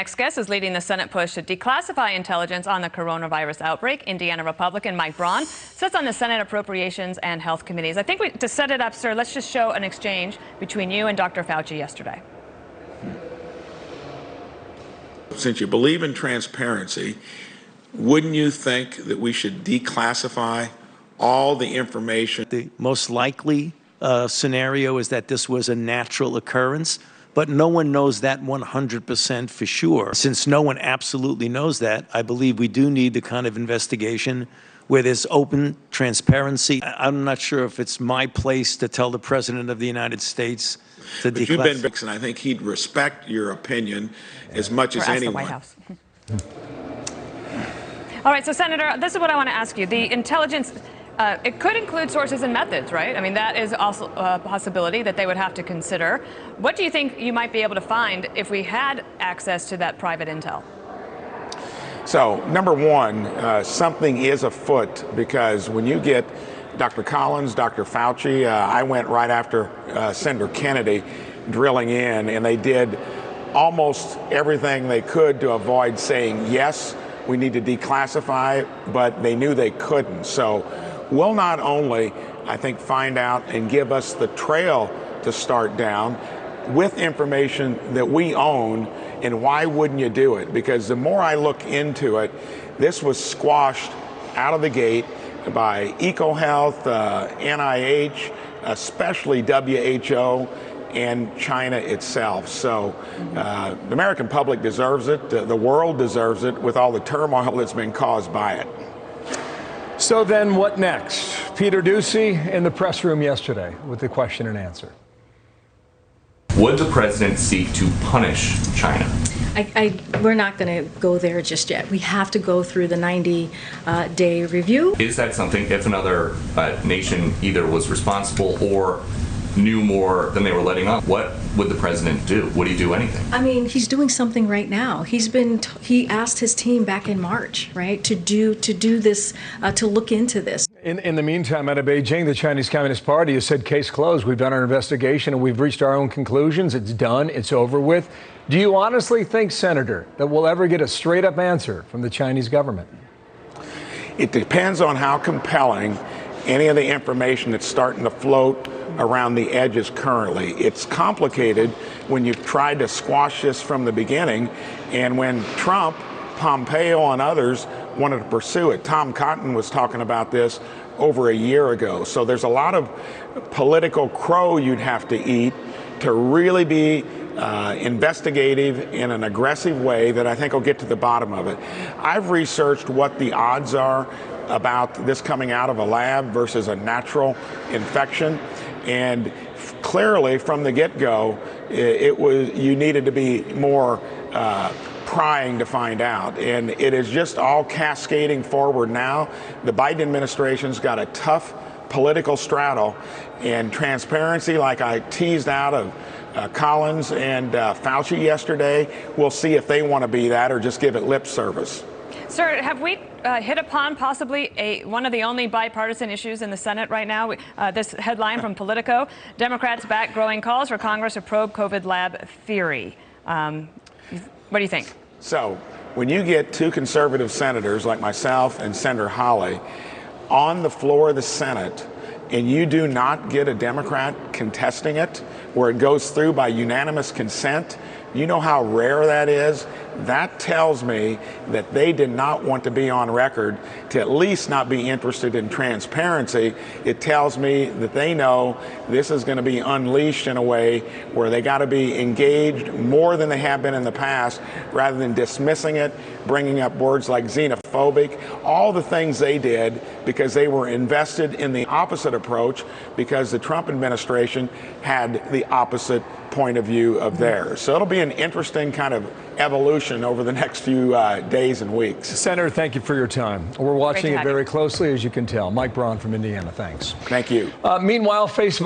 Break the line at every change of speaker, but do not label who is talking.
Next guest is leading the Senate push to declassify intelligence on the coronavirus outbreak. Indiana Republican Mike Braun sits on the Senate Appropriations and Health Committees. I think to set it up, sir, let's just show an exchange between you and Dr. Fauci yesterday.
Since you believe in transparency, wouldn't you think that we should declassify all the information?
The most likely scenario is that this was a natural occurrence, but no one knows that 100% for sure. Since no one absolutely knows that, I believe we do need the kind of investigation where there's open transparency. I'm not sure if it's my place to tell the President of the United States to declassify.
You've been, and I think he'd respect your opinion as much as anyone.
The White House. All right, so Senator, this is what I want to ask you. The intelligence, it could include sources and methods, right? I mean, that is also a possibility that they would have to consider. What do you think you might be able to find if we had access to that private intel?
So, number one, something is afoot, because when you get Dr. Collins, Dr. Fauci, I went right after Senator Kennedy drilling in, and they did almost everything they could to avoid saying, yes, we need to declassify, but they knew they couldn't. So we'll not only, I think, find out and give us the trail to start down with information that we own. And why wouldn't you do it? Because the more I look into it, this was squashed out of the gate by EcoHealth, NIH, especially WHO, and China itself. So the American public deserves it. The world deserves it, with all the turmoil that's been caused by it.
So then what next? Peter Doocy in the press room yesterday with the question and answer.
Would the president seek to punish China?
We're not going to go there just yet. We have to go through the 90-day review.
Is that something, if another nation either was responsible or knew more than they were letting on, what would the president do? Would he do anything?
I mean, he's doing something right now. He asked his team back in March, right, to do this, to look into this.
In the meantime, out of Beijing, the Chinese Communist Party has said, case closed. We've done our investigation and we've reached our own conclusions. It's done. It's over with. Do you honestly think, Senator, that we'll ever get a straight up answer from the Chinese government?
It depends on how compelling any of the information that's starting to float around the edges currently. It's complicated when you've tried to squash this from the beginning, and when Trump, Pompeo, and others wanted to pursue it. Tom Cotton was talking about this over a year ago. So there's a lot of political crow you'd have to eat to really be investigative in an aggressive way that I think will get to the bottom of it. I've researched what the odds are about this coming out of a lab versus a natural infection, and clearly from the get-go, you needed to be more prying to find out, and it is just all cascading forward now. The Biden administration's got a tough political straddle, and transparency, like I teased out of Collins and Fauci yesterday, we'll see if they want to be that or just give it lip service.
Sir, have we hit upon possibly one of the only bipartisan issues in the Senate right now? This headline from Politico: Democrats back growing calls for Congress to probe COVID lab theory. What do you think?
So when you get two conservative senators like myself and Senator Hawley on the floor of the Senate, and you do not get a Democrat contesting it, where it goes through by unanimous consent, you know how rare that is? That tells me that they did not want to be on record to at least not be interested in transparency. It tells me that they know this is going to be unleashed in a way where they got to be engaged more than they have been in the past, rather than dismissing it, bringing up words like xenophobic, all the things they did because they were invested in the opposite approach, because the Trump administration had the opposite point of view of theirs. So it'll be an interesting kind of evolution over the next few days and weeks.
Senator, thank you for your time. We're watching it very closely, as you can tell. Mike Braun from Indiana, thanks.
Thank you.
Meanwhile, Facebook